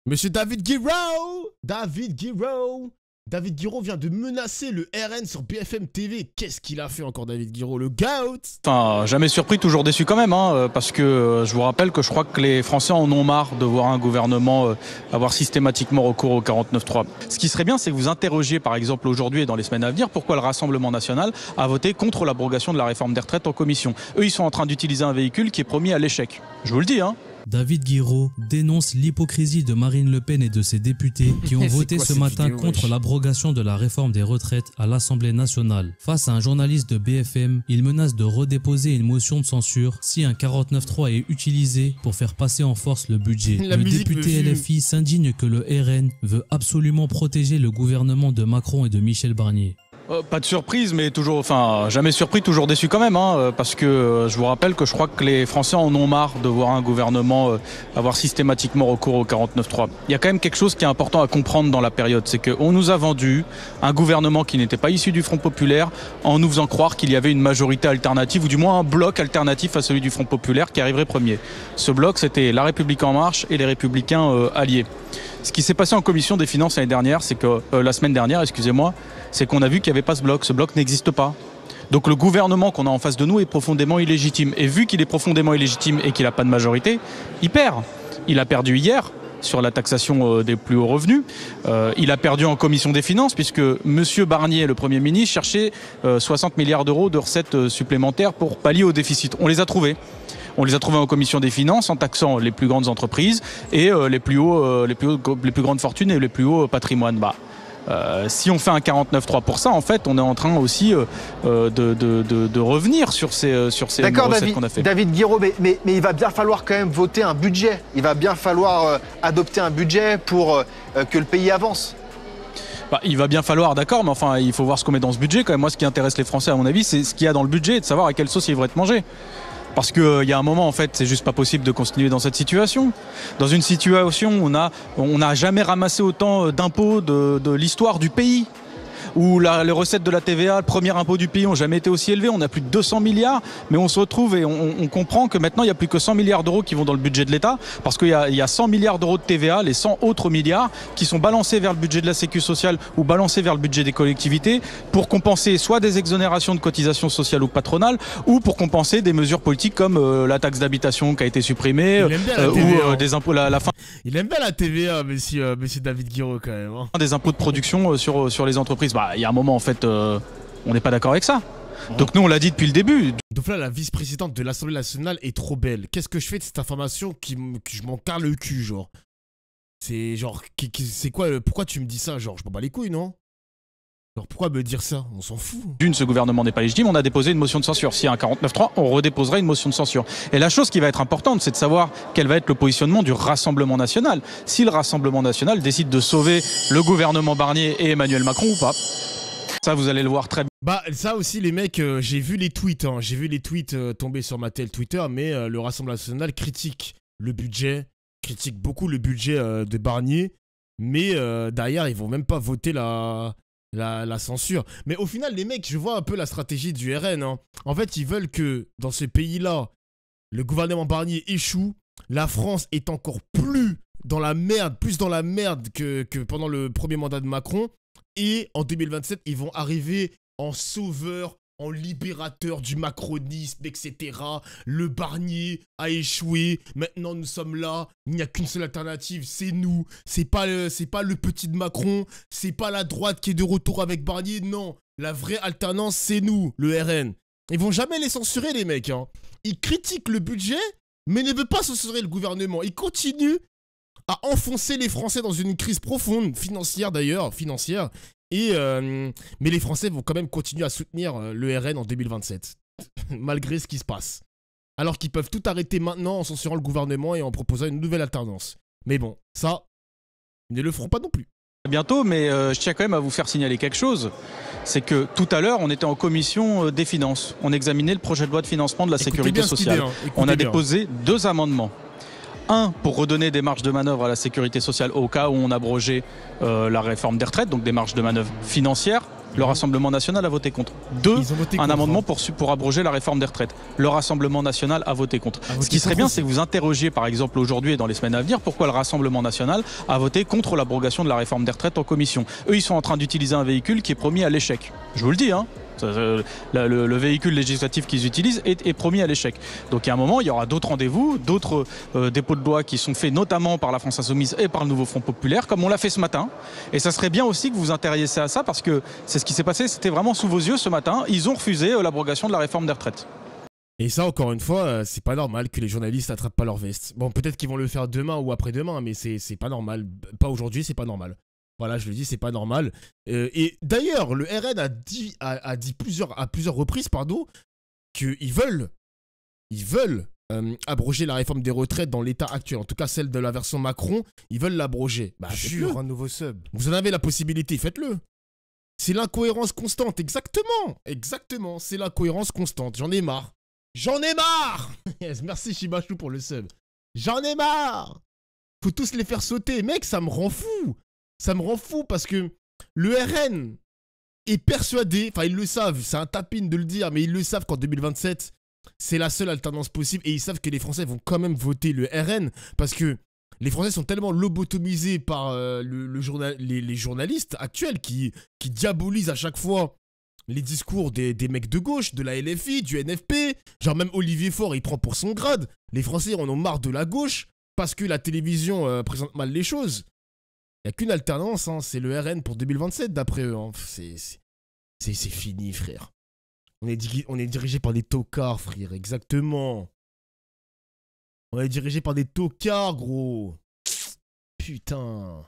Monsieur David Guiraud, David Guiraud vient de menacer le RN sur BFM TV. Qu'est-ce qu'il a fait encore, David Guiraud, le GOAT? Enfin, jamais surpris, toujours déçu quand même, hein, parce que je vous rappelle que je crois que les Français en ont marre de voir un gouvernement avoir systématiquement recours au 49.3. Ce qui serait bien, c'est que vous interrogiez, par exemple, aujourd'hui et dans les semaines à venir, pourquoi le Rassemblement national a voté contre l'abrogation de la réforme des retraites en commission. Eux, ils sont en train d'utiliser un véhicule qui est promis à l'échec. Je vous le dis, hein. David Guiraud dénonce l'hypocrisie de Marine Le Pen et de ses députés qui ont voté ce matin contre l'abrogation de la réforme des retraites à l'Assemblée nationale. Face à un journaliste de BFM, il menace de redéposer une motion de censure si un 49.3 est utilisé pour faire passer en force le budget. Le député LFI s'indigne que le RN veut absolument protéger le gouvernement de Macron et de Michel Barnier. Pas de surprise, mais toujours, enfin, jamais surpris, toujours déçu quand même, hein, parce que je vous rappelle que je crois que les Français en ont marre de voir un gouvernement avoir systématiquement recours au 49.3. Il y a quand même quelque chose qui est important à comprendre dans la période, c'est qu'on nous a vendu un gouvernement qui n'était pas issu du Front Populaire en nous faisant croire qu'il y avait une majorité alternative, ou du moins un bloc alternatif à celui du Front Populaire qui arriverait premier. Ce bloc, c'était La République En Marche et les Républicains alliés. Ce qui s'est passé en commission des finances l'année dernière, c'est que la semaine dernière, excusez-moi, c'est qu'on a vu qu'il n'y avait pas ce bloc. Ce bloc n'existe pas. Donc le gouvernement qu'on a en face de nous est profondément illégitime. Et vu qu'il est profondément illégitime et qu'il n'a pas de majorité, il perd. Il a perdu hier sur la taxation des plus hauts revenus. Il a perdu en commission des finances puisque M. Barnier, le Premier ministre, cherchait 60 milliards d'euros de recettes supplémentaires pour pallier au déficit. On les a trouvés. On les a trouvés en commission des finances en taxant les plus grandes entreprises et les plus grandes fortunes et les plus hauts patrimoines. Si on fait un 49.3 pour ça, en fait, on est en train aussi de revenir sur ces recettes qu'on a fait. David Guiraud, mais il va bien falloir quand même voter un budget. Il va bien falloir adopter un budget pour que le pays avance. Il va bien falloir, d'accord, mais enfin, il faut voir ce qu'on met dans ce budget. Quand même, moi, ce qui intéresse les Français, à mon avis, c'est ce qu'il y a dans le budget et de savoir à quelle sauce ils vont être mangés. Parce qu'il y a un moment, en fait, c'est juste pas possible de continuer dans cette situation. Dans une situation où on n'a jamais ramassé autant d'impôts de l'histoire du pays, où les recettes de la TVA, le premier impôt du pays, n'ont jamais été aussi élevées. On a plus de 200 milliards, mais on se retrouve et on comprend que maintenant, il n'y a plus que 100 milliards d'euros qui vont dans le budget de l'État, parce qu'il y a 100 milliards d'euros de TVA, les 100 autres milliards, qui sont balancés vers le budget de la Sécu sociale ou balancés vers le budget des collectivités pour compenser soit des exonérations de cotisations sociales ou patronales, ou pour compenser des mesures politiques comme la taxe d'habitation qui a été supprimée, ou des impôts, la fin. Il aime bien la TVA, monsieur David Guiraud, quand même. Hein. Des impôts de production sur les entreprises. Il y a un moment, en fait, on n'est pas d'accord avec ça. Donc nous, on l'a dit depuis le début. Donc là, la vice-présidente de l'Assemblée nationale est trop belle. Qu'est-que je fais de cette information que je m'en carre le cul, genre? C'est genre, c'est quoi, pourquoi tu me dis ça? Genre, je m'en bats les couilles, non? Alors pourquoi me dire ça? On s'en fout. Ce gouvernement n'est pas légitime, on a déposé une motion de censure. S'il y a un 49.3, on redéposera une motion de censure. Et la chose qui va être importante, c'est de savoir quel va être le positionnement du Rassemblement national. Si le Rassemblement national décide de sauver le gouvernement Barnier et Emmanuel Macron ou pas. Ça, vous allez le voir très bien. Ça aussi, les mecs, j'ai vu les tweets. Hein, j'ai vu les tweets tomber sur ma telle Twitter, mais le Rassemblement national critique le budget, critique beaucoup le budget de Barnier, mais derrière, ils vont même pas voter la censure. Mais au final, les mecs, je vois un peu la stratégie du RN. Hein. En fait, ils veulent que dans ce pays-là, le gouvernement Barnier échoue. La France est encore plus dans la merde que pendant le premier mandat de Macron. Et en 2027, ils vont arriver en sauveur, en libérateur du macronisme, etc. Le Barnier a échoué. Maintenant, nous sommes là. Il n'y a qu'une seule alternative, c'est nous. C'est pas le petit de Macron. C'est pas la droite qui est de retour avec Barnier. Non, la vraie alternance, c'est nous, le RN. Ils vont jamais les censurer, les mecs. Hein. Ils critiquent le budget, mais ne veulent pas censurer le gouvernement. Ils continuent à enfoncer les Français dans une crise profonde, financière d'ailleurs, mais les Français vont quand même continuer à soutenir le RN en 2027, malgré ce qui se passe. Alors qu'ils peuvent tout arrêter maintenant en censurant le gouvernement et en proposant une nouvelle alternance. Mais bon, ça, ils ne le feront pas non plus. Bientôt, mais je tiens quand même à vous faire signaler quelque chose. C'est que tout à l'heure, on était en commission des finances. On examinait le projet de loi de financement de la sécurité sociale. On a déposé 2 amendements. Un, pour redonner des marges de manœuvre à la sécurité sociale au cas où on abrogeait la réforme des retraites, donc des marges de manœuvre financières. Le Rassemblement national a voté contre. 2, un amendement pour abroger la réforme des retraites. Le Rassemblement national a voté contre. Ce qui serait bien, c'est que vous interrogiez, par exemple, aujourd'hui et dans les semaines à venir, pourquoi le Rassemblement national a voté contre l'abrogation de la réforme des retraites en commission. Eux, ils sont en train d'utiliser un véhicule qui est promis à l'échec. Je vous le dis, hein. Le véhicule législatif qu'ils utilisent est promis à l'échec. Donc il y a un moment, il y aura d'autres rendez-vous, d'autres dépôts de loi qui sont faits notamment par la France Insoumise et par le Nouveau Front Populaire, comme on l'a fait ce matin. Et ça serait bien aussi que vous vous intéressiez à ça, parce que c'est ce qui s'est passé, c'était vraiment sous vos yeux ce matin. Ils ont refusé l'abrogation de la réforme des retraites. Et ça, encore une fois, c'est pas normal que les journalistes attrapent pas leur veste. Bon, peut-être qu'ils vont le faire demain ou après-demain, mais c'est pas normal. Pas aujourd'hui, c'est pas normal. Voilà, je le dis, c'est pas normal. Et d'ailleurs, le RN a dit à plusieurs reprises, qu'ils veulent abroger la réforme des retraites dans l'état actuel. En tout cas, celle de la version Macron, ils veulent l'abroger. Bah, jure, un nouveau sub. Vous en avez la possibilité, faites-le. C'est l'incohérence constante, exactement. Exactement, c'est l'incohérence constante. J'en ai marre. J'en ai marre. Yes, merci Shibachou pour le sub. J'en ai marre. Faut tous les faire sauter. Mec, ça me rend fou. Ça me rend fou parce que le RN est persuadé, enfin ils le savent, c'est un tapine de le dire, mais ils le savent qu'en 2027, c'est la seule alternance possible et ils savent que les Français vont quand même voter le RN parce que les Français sont tellement lobotomisés par les journalistes actuels qui diabolisent à chaque fois les discours des mecs de gauche, de la LFI, du NFP, genre même Olivier Faure il prend pour son grade. Les Français en ont marre de la gauche parce que la télévision présente mal les choses. Il n'y a qu'une alternance, hein, c'est le RN pour 2027 d'après eux. Hein. C'est fini, frère. On est dirigé par des tocards, frère, exactement. On est dirigé par des tocards, gros. Putain.